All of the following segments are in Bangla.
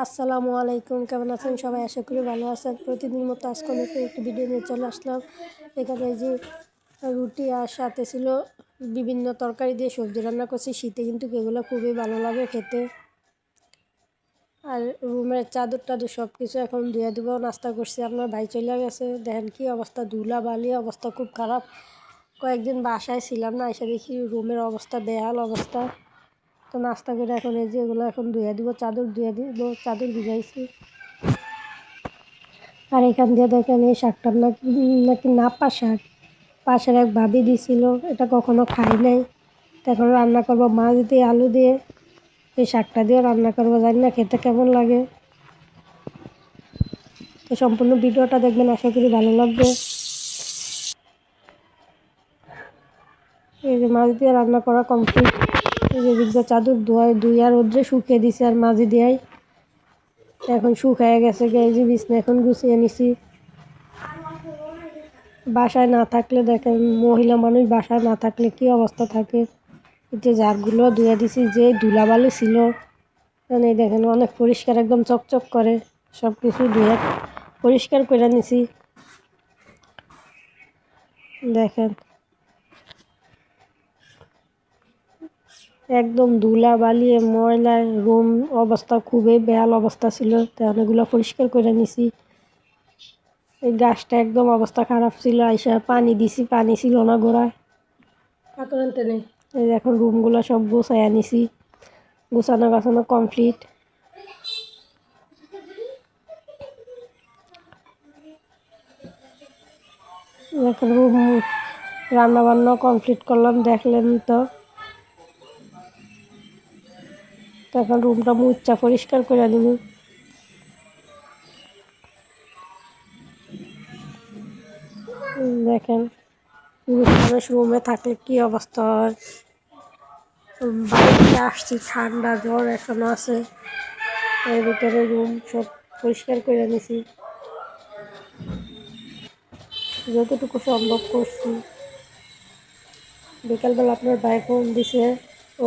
আসসালামু আলাইকুম, কেমন আছেন সবাই? আশা করি ভালো আছেন। প্রতিদিন মতো আজকে নতুন একটি ভিডিও নিয়ে চলে আসলাম। এখানে যে রুটি আর সাথে ছিল বিভিন্ন তরকারি দিয়ে সবজি রান্না করছি। শীতে কিন্তু এগুলো খুবই ভালো লাগে খেতে। আর রুমের চাদর টাদর সব কিছু এখন ধুয়ে দেবো। নাস্তা করছি, আপনার ভাই চলে গেছে। দেখেন কি অবস্থা, ধুলা বালি অবস্থা খুব খারাপ। কয়েকদিন বাসায় ছিলাম না, এসে দেখি রুমের অবস্থা বেহাল অবস্থা। তো নাস্তা করে এখন এই যে এগুলো এখন ধুয়ে দিব, চাদর ধুয়ে দিব, চাদর ভিজাইছি। আর এখান দিয়ে দেখেন এই শাকটার নাকি নাপা শাক, পাশের এক ভাবি দিছিল, এটা কখনো খাই নাই। তো এখন রান্না করবো মাছ দিয়ে আলু দিয়ে, এই শাকটা দিয়ে রান্না করবো, জানি না খেতে কেমন লাগে। তো সম্পূর্ণ ভিডিওটা দেখবেন, আশা করি ভালো লাগবে। এই যে মাছ দিয়ে রান্না করা কমপ্লিট। এই যে দিকটা চাদর ধুই আর রোদ্রে শুকিয়ে দিছি আর মাঝে দিয়াই এখন শুকায় গেছে। এই যে বিছনা এখন গুছিয়ে নিছি। বাসায় না থাকলে দেখেন, মহিলা মানুষ বাসায় না থাকলে কি অবস্থা থাকে। যে জারগুলো ধুয়ে দিছি, যে ধুলাবালি ছিল, মানে দেখেন অনেক পরিষ্কার, একদম চকচক করে। সব কিছু ধুয়ে পরিষ্কার করে নিছি। দেখেন একদম ধুলা বালি ময়লায় রুম অবস্থা খুবই বেহাল অবস্থা ছিল। তখন এগুলো পরিষ্কার করে নিছি। এই গাছটা একদম অবস্থা খারাপ ছিল, আইসা পানি দিছি, পানি ছিল না গোড়ায়। এই এখন রুমগুলো সব গোছাইয়া নিছি, গোছানো গাছানো কমপ্লিট। এখন রুম রান্না বান্না কমপ্লিট করলাম, দেখলেন তো। এখন রুমটা মুচ্ছা পরিষ্কার করে দিব। দেখেন মানুষ রুমে থাকলে কি অবস্থা হয়। বাড়িতে আসছি, ঠান্ডা জ্বর এখনো আছে। এর ভিতরে রুম সব পরিষ্কার করে নিছি, যতটুকু সম্ভব করছি। বিকালবেলা আপনার ভাই ফোন দিছে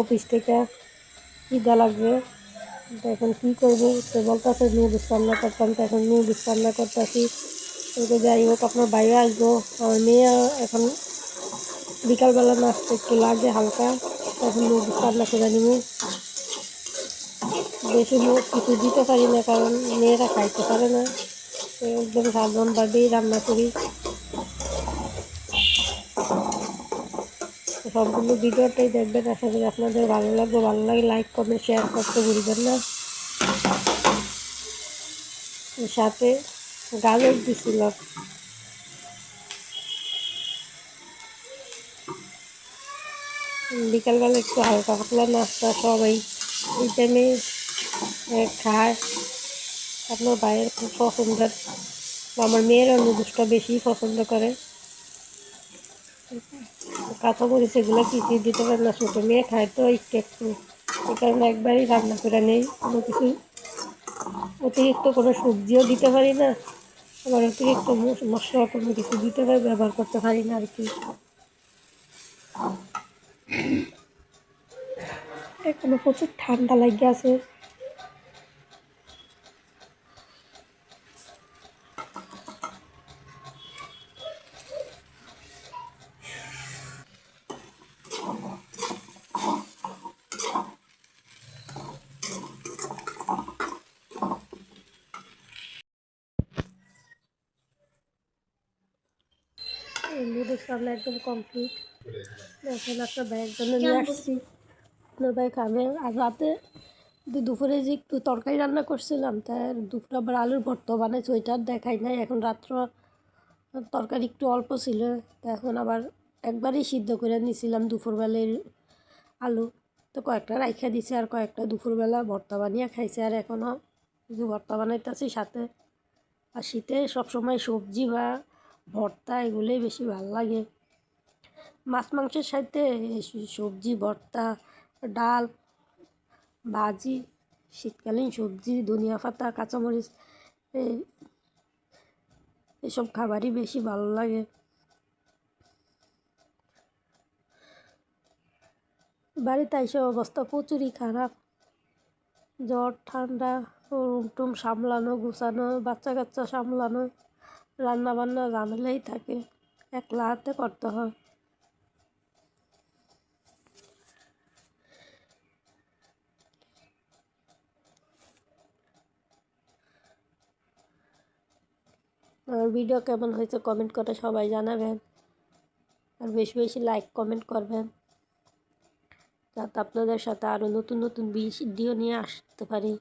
অফিস থেকে, খিদা লাগবে। এখন কী করবো, তো বলতেছে নুডলস রান্না করতাম, তো এখন নুডলস রান্না করতেছি। তো যাই হোক, আপনার বাইরে আসবো। আমার মেয়ে এখন বিকালবেলা নাচতে একটু লাগে হালকা, তখন নুডলস রান্না করে নিব। বেশি কিছু দিতে পারি না, কারণ মেয়েরা খাইতে পারে না। একদম সাধারণভাবেই রান্না করি। সম্পূর্ণ ভিডিওটাই দেখবেন, আশা করি আপনাদের ভালো লাগবে। ভালো লাগে লাইক কমেন্ট শেয়ার করতে ভুলবেন না। সাথে গাজর দিছিলাম। বিকালবেলা একটু হালকা পাতলা নাস্তা সবাই এই টাইমে খায়। আপনার ভাইয়ের খুব পছন্দের, আমার মেয়েরা নুডলসটা বেশি পছন্দ করে। কাঁচামরিচ এগুলো কিছুই দিতে পারে না, ছোটো মেয়ে খায় তো একটু একটু, এই কারণে একবারই রান্না করে নেই। কোনো কিছু অতিরিক্ত কোনো সবজিও দিতে পারি না, আবার অতিরিক্ত মশলা কোনো কিছু দিতে পারি ব্যবহার করতে পারি না আর কি। এখনো প্রচুর ঠান্ডা লাগে আছে। নুডলস রান্না একদম কমপ্লিট। এখন একটা ভাইয়ের জন্য নিয়ে আসছি, আপনার ভাই খাবে। আর রাতে দুপুরে যে একটু তরকারি রান্না করছিলাম, তাই দুপুরে আবার আলুর ভর্তা বানাইছি, ওইটা আর দেখাই নাই। এখন রাত্র তরকারি একটু অল্প ছিল, তা এখন আবার একবারই সিদ্ধ করে নিয়েছিলাম দুপুরবেলার আলু। তো কয়েকটা রাইখা দিছে, আর কয়েকটা দুপুরবেলা ভর্তা বানিয়ে খাইছে। আর এখনও কিছু ভর্তা বানাইতেছি সাথে। আর শীতে সবসময় সবজি বা ভর্তা এগুলোই বেশি ভালো লাগে। মাছ মাংসের সাথে সবজি ভর্তা, ডাল, ভাজি, শীতকালীন সবজি, ধনিয়া পাতা, কাঁচামরিচ, এসব খাবারই বেশি ভালো লাগে। বাড়িতে এসে অবস্থা প্রচুরই খারাপ, জ্বর ঠান্ডা রুম টুম সামলানো, গুছানো, বাচ্চা কাচ্চা সামলানো, রান্না বান্না ঝামেলাই থাকে, একলা হাতে করতে হয়। আর ভিডিও কেমন হয়েছে কমেন্ট করে সবাই জানাবেন, আর বেশি বেশি লাইক কমেন্ট করবেন, যাতে আপনাদের সাথে আরও নতুন নতুন ভিডিও নিয়ে আসতে পারি।